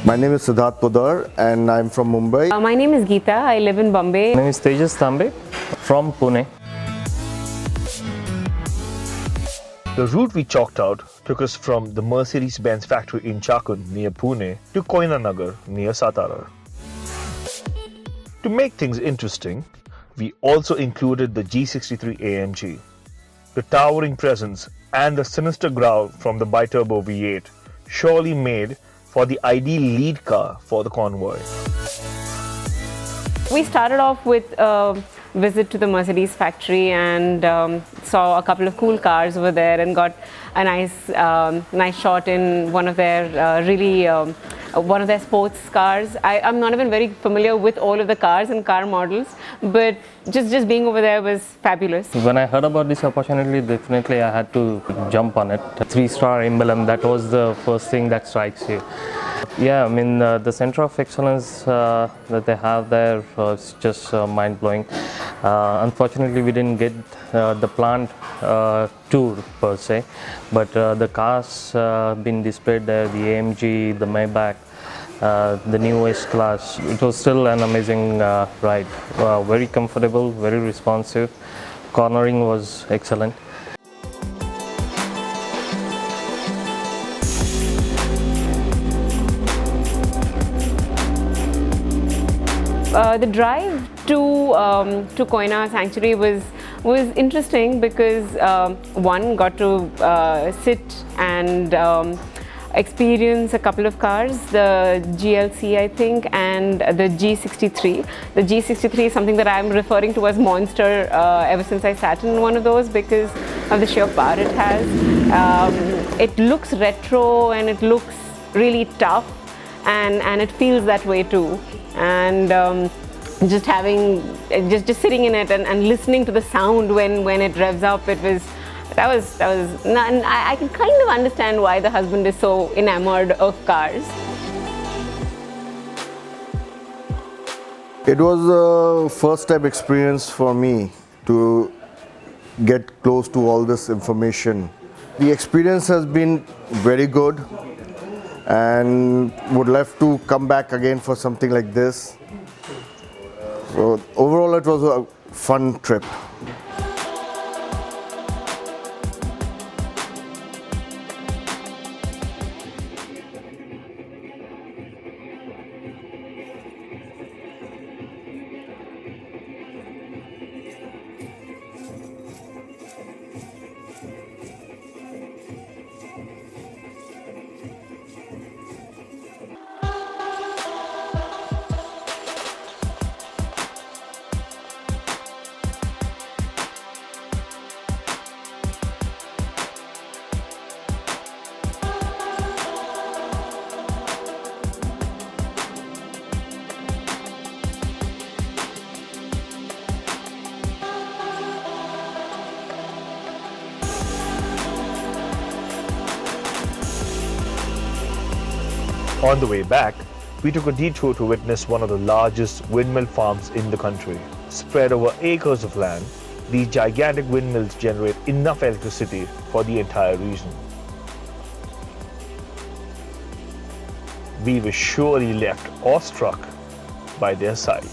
My name is Siddharth Podar and I'm from Mumbai. My name is Geeta. I live in Bombay. My name is Tejas Tambe from Pune. The route we chalked out took us from the Mercedes-Benz factory in Chakan near Pune to Koynanagar near Satara. To make things interesting, we also included the G63 AMG. The towering presence and the sinister growl from the biturbo V8 surely made for the ideal lead car for the convoy. We started off with a visit to the Mercedes factory and saw a couple of cool cars over there and got a nice shot in one of their one of their sports cars. I'm not even very familiar with all of the cars and car models, but just being over there was fabulous. When I heard about this opportunity, definitely I had to jump on it. A 3-star emblem, that was the first thing that strikes you. Yeah, I mean the center of excellence that they have there is just mind-blowing. Unfortunately, we didn't get the plant tour per se, but the cars been displayed there, the AMG, the Maybach, the new S-Class. It was still an amazing ride. Very comfortable, very responsive. Cornering was excellent. The drive to Koyna Sanctuary was interesting because one got to sit and experience a couple of cars, the GLC I think and the G63. The G63 is something that I'm referring to as monster ever since I sat in one of those because of the sheer power it has. It looks retro and it looks really tough and it feels that way too. And just sitting in it and listening to the sound when it revs up, that was I can kind of understand why the husband is so enamored of cars. It was a first time experience for me to get close to all this information. The experience has been very good and would love to come back again for something like this. So overall it was a fun trip. On the way back, we took a detour to witness one of the largest windmill farms in the country. Spread over acres of land, these gigantic windmills generate enough electricity for the entire region. We were surely left awestruck by their sight.